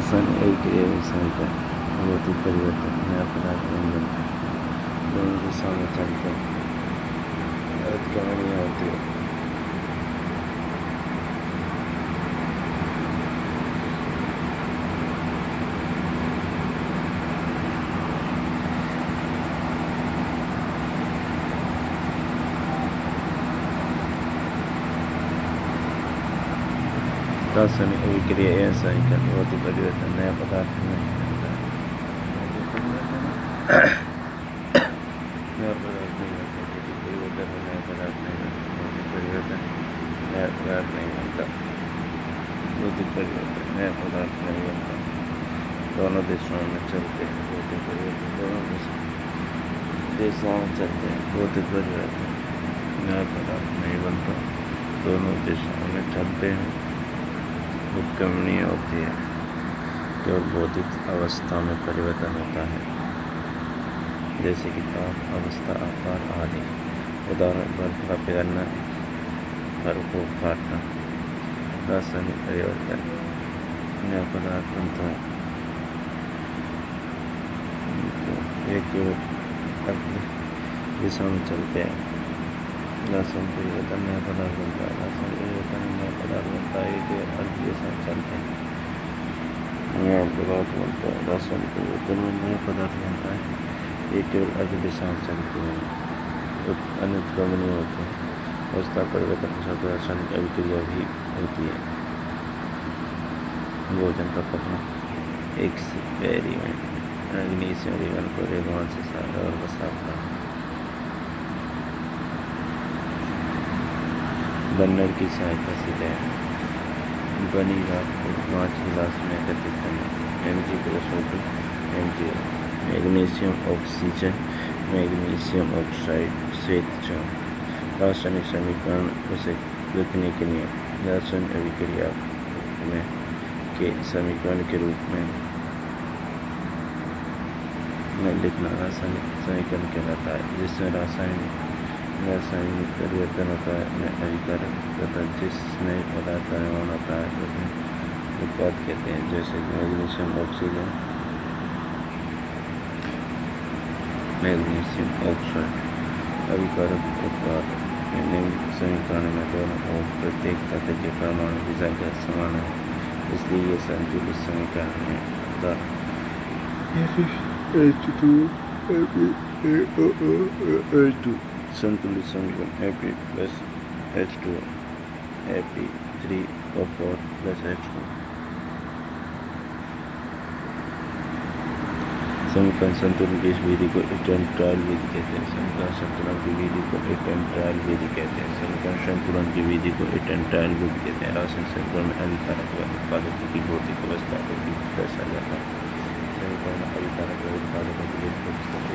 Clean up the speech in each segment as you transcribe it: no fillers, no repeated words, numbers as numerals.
रासायनिक अभिक्रिया व्यवसाय का भौतिक परिवर्तन नया पदार्थ नहीं बनता, दोनों दिशाओं में चलते उत्क्रमणीय होती है। रासायनिक अभिक्रिया व्यवसाय का भौतिक परिवर्तन नया पदार्थ नहीं बनता, नया पदार्थ नहीं बनता, भौतिक परिवर्तन नया पदार्थ नहीं बनता, भौतिक परिवर्तन नया पदार्थ नहीं बनता, भौतिक परिवर्तन नया पदार्थ नहीं बनता, दोनों दिशाओं में चलते हैं भौतिक परिवर्तन, दोनों दिशाओं में चलते हैं भौतिक परिवर्तन नया पदार्थ नहीं बनता, दोनों दिशाओं में चलते हैं उत्क्रमणीय होती है। केवल भौतिक अवस्था में परिवर्तन होता है, जैसे कि ताप, अवस्था, आकार आदि। उदाहरण बर्फ का पिघलना, फल को काटना। रासायनिक परिवर्तन नया पदार्थ बनता है, एक दिशा में चलते हैं। रासायनिक परिवर्तन नया पदार्थ बनता है, रासायनिक परिवर्तन नया पदार्थ बनता है, एक अर्थ दिशा में चलते हैं, नया पदार्थ बनता है। रासायनिक परिवर्तन में नया पदार्थ बनता है, एक केवल अर्थ दिशा में चलते हैं, अनुत्क्रमणीय होते हैं। अवस्था परिवर्तन के साथ रासायनिक अभिक्रिया भी होती है। भोजन का पकना, एक्सपेरिमेंट, मैग्नीशियम रिबन को रेगवान से सारा और बसाता। बर्नर की सहायता से तैयार बनी राख को 5 गिलास में एकत्रित करना। Mg+O2 Mg, magnesium oxygen, magnesium oxide, श्वेत चावल। रासायनिक समीकरण उसे लिखने के लिए रासायनिक अभिक्रिया में के समीकरण के रूप में लिखना रासायनिक समीकरण कहलाता है, जिसमें रासायनिक परिवर्तन होता है में अभिकारक तथा जिसमें पदार्थ का निर्माण होता है उसमें उत्पाद कहते हैं, जैसे मैग्नीशियम ऑक्सीजन, मैग्नीशियम ऑक्साइड। अभिकारक उत्पाद समीकरण में दोनों और प्रत्येक तत्व के परमाणु की संख्या समान है, इसलिए ये संतुलित समीकरण में होता है। H2 संतुलित समीकरण Ap+H2O Ap3O4+H2। समीकरण संतुलन की इस विधि को इटर्न ट्रायल विधि कहते हैं। समीकरण संतुलन की विधि को इटर्न ट्रायल विधि कहते हैं। समीकरण संतुलन की विधि को इटर्न ट्रायल विधि कहते हैं। रासायनिक समीकरण में अभिकारक व उत्पादकों की भौतिक अवस्था को भी दर्शाया जाता है। समीकरण अभिकारक व उत्पादकों की भौतिक अवस्था को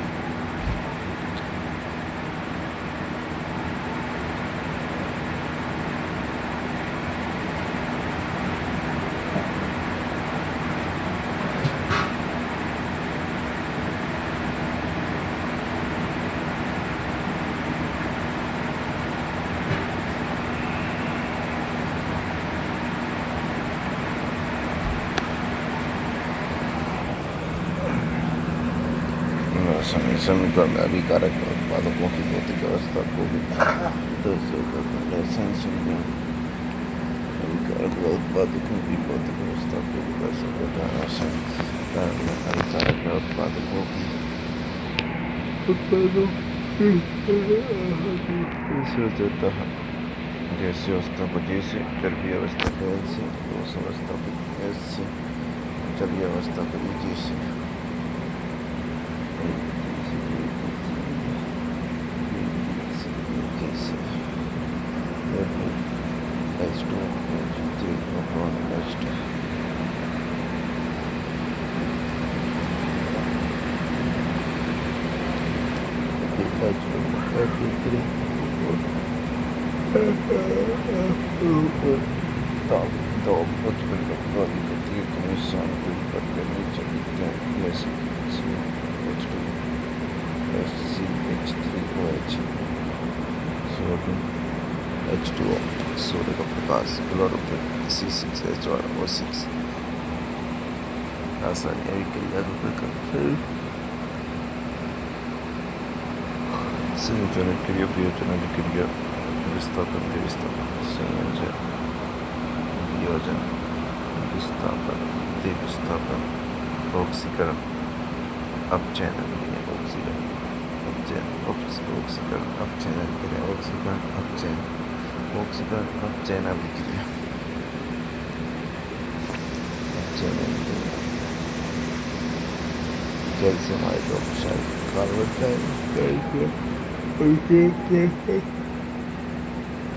समीकरण में अभिकारक उत्पादकों की भौतिक अवस्था को भी अभिकारक उत्पादकों की भौतिक अवस्था को भी दर्शाता है। समीकरण में अभिकारक उत्पादकों की जैसे अवस्था को जैसे, द्रव्य अवस्था को ऐसे, ठोस अवस्था को ऐसे, जलीय अवस्था को जैसे। H2O, सूर्य का प्रकाश, chlorophyll, C6H12O6। lasagne biqueira do preconceito. Seyircinin giriyor, priyoजन giriyor. विस्थापन के विस्थापन संयोजन वियोजन विस्थापन विस्थापन ऑक्सीकरण अपचयन ऑक्सीकरण अपचयन ऑक्सीकरण अपचयन क्रिया ऑक्सीकरण अपचयन अभिक्रिया अपचयन कैल्शियम हाइड्रोक्साइड कार्बन डाइऑक्साइड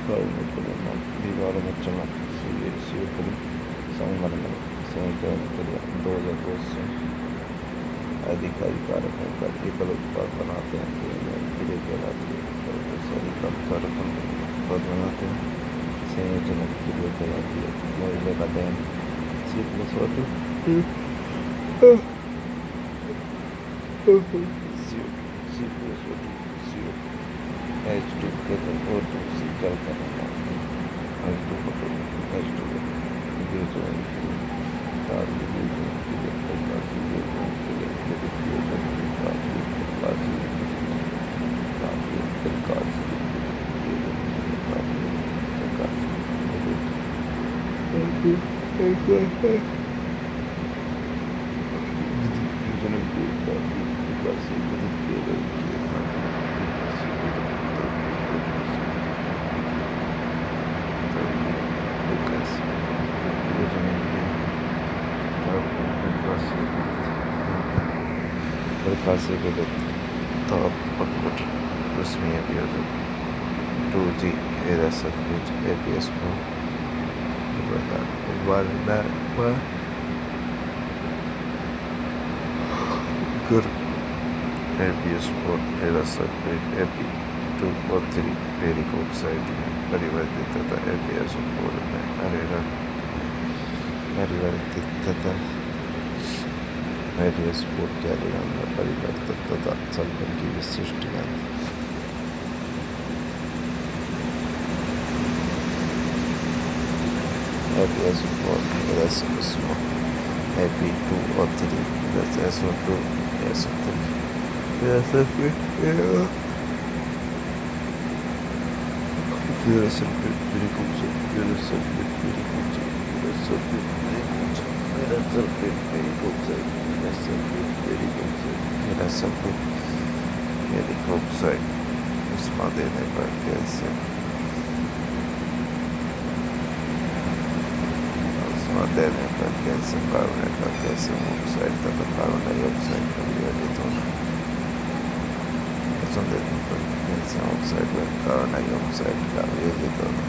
दीवारों में चमक सूर्य संगमरमर संयोजन 2002 से अधिकारी कारक होकर एकल उत्पाद बनाते हैं क्रिया कहलाती है अधिक कारक उत्पाद बनाते हैं संयोजन क्रिया कहलाती है मोइले का देन C+O2 H2 के O2 से चलता है H2 Berkasih gedung top output resmi yapıyordu. 2G era circuit APS bu vardı Gur APS bu era circuit AP2 और 3 फेरिक ऑक्साइड में परिवर्तित तथा APS में परिवर्तित तथा APS के अधिगम में परिवर्तित तथा सल्फर की विशिष्ट APS AP2 और 3 SO2 उसमा देने पर कैल्शियम कार्बोनेट का कैल्शियम ऑक्साइड तथा कार्बन डाइऑक्साइड का विभाजित होना देने पर कैल्शियम ऑक्साइड व कार्बन डाइऑक्साइड का विभाजित होना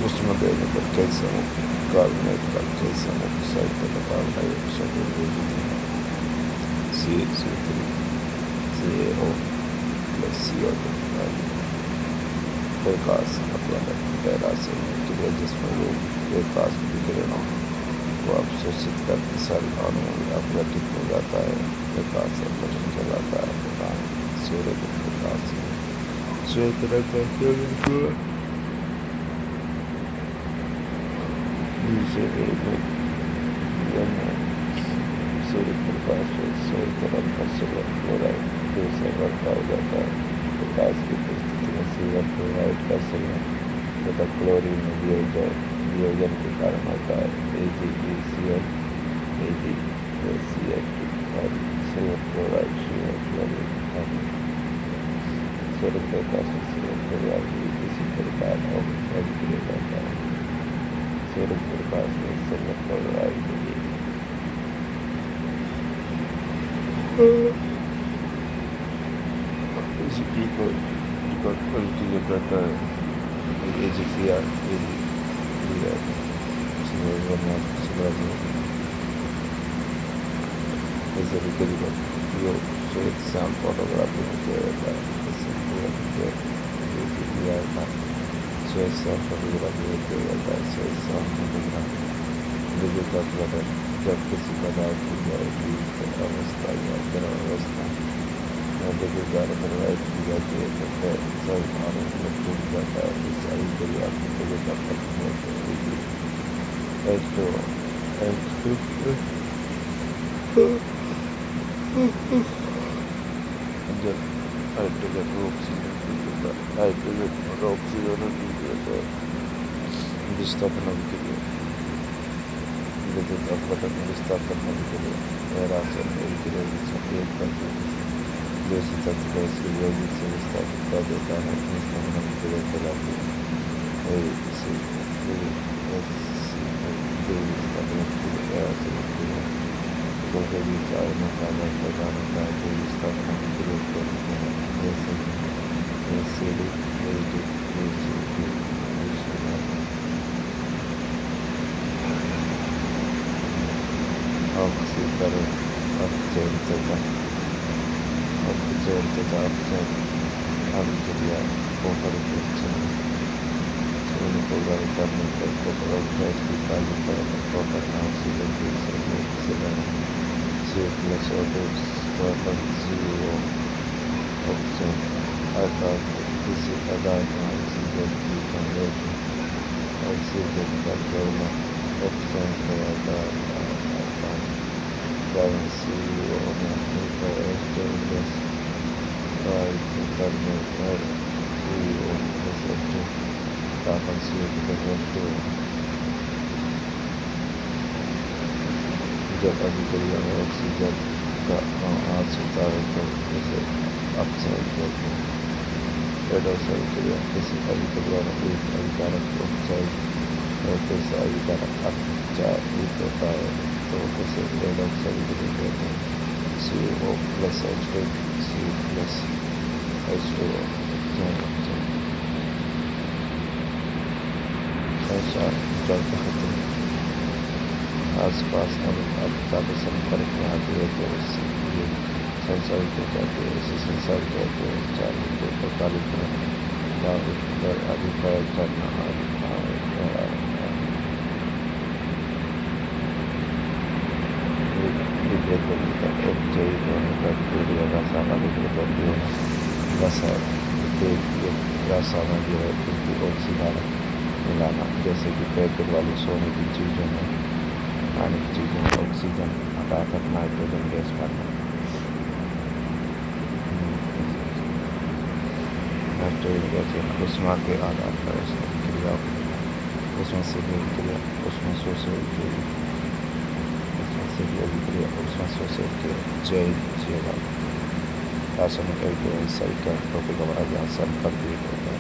उसमें देने पर कैल्शियम कार्बोनेट का कैल्शियम ऑक्साइड तथा कार्बन डाइऑक्साइड का विभाजित होना CaO plus CO2 प्रकाश मतलब पैरा से क्रिया जिसमें लोग प्रकाश विकिरणों को अवशोषित करके सेल अणु अपघटित हो जाता है प्रकाश अपघटन कहलाता है तथा सूर्य के प्रकाश श्वेत रंग का सूर्य प्रकाश श्वेत रंग का सिल्वर क्लोराइड दूसरा बढ़ता हो जाता है प्रकाश की परिस्थिति में सिल्वर क्लोराइड का संयम तथा क्लोरीन वियोजन के कारण होता है AgCl और silver chloride silver chlorine Surya Prakash में सिल्वर क्लोराइड किसी प्रकार अभिक्रिया करता है सूर्य प्रकाश में सिल्वर क्लोराइड क्वालिटी जो करता है AgPr जैसे भी कभी जो श्वेत श्याम फोटोग्राफी में किया जाता है AgPr का श्वेत श्याम फोटोग्राफी में किया जाता है श्वेत श्याम फोटोग्राफी विद्युत अपघटन जब किसी पदार्थ की अवस्था या गर्म अवस्था के ज़्यादातर लाइट की जाती है तो सब पानी में टूट जाता है। इस सारी करिए आपकी तबीयत आपका जब हाइड्रोजन और ऑक्सीजन विस्थापन के लिए विद्युत अपघटन विस्थापन के लिए राशन जैसे तत्व से विस्थापित कर देता है विस्थापन के लिए फैलाती है विस्थापन के लिए विचार में कागज प्रदान होता है जो विस्थापन के लिए करते हैं जैसे ऑक्सीकरण ऑक्सीजन तथा ऑक्सीजन अभिक्रिया पोखर को गर्म करने पर कॉपर ऑक्साइड की काली परत कॉपर ऑक्सीजन की प्लस ऑक्सीजन अर्थात किसी पदार्थ में ऑक्सीजन की ऑक्सीजन का जोड़ना ऑक्सीजन का CO में करने पर CO तापन CO जब अभिक्रिया में ऑक्सीजन का आंच होता है तो उसे अपसाइड कहते हैं। रेडॉक्स अभिक्रिया किसी अभिक्रिया में एक अभिकारक ऑक्साइड और दूसरा अभिकारक अपचारित होता है तो उसे रेडॉक्स अभिक्रिया कहते हैं। CO plus H2 CO plus H2O ऐसा जब होते हैं आसपास आपका संपर्क में आती है तो उससे संसारित हो जाती है। इसे संसारित होते हैं चालू को प्रकालित पर अभिप्राय करना विकृत उपजैविक बैक्टीरिया रसायन विकृत होती है रसायन जो है ऑक्सीजन मिलाना जैसे कि पैकेट वाली सोने की चीज़ों में पानी की चीज़ों में ऑक्सीजन हटाकर नाइट्रोजन गैस भरना। नाइट्रोजन गैस उष्मा के आधार पर क्रिया उसमें से भी क्रिया उसमें शोषण की उसमें शोषण के जैव जीवन रासायनिक अभिक्रिया टॉपिक हमारा जहाँ संपर्क होता है।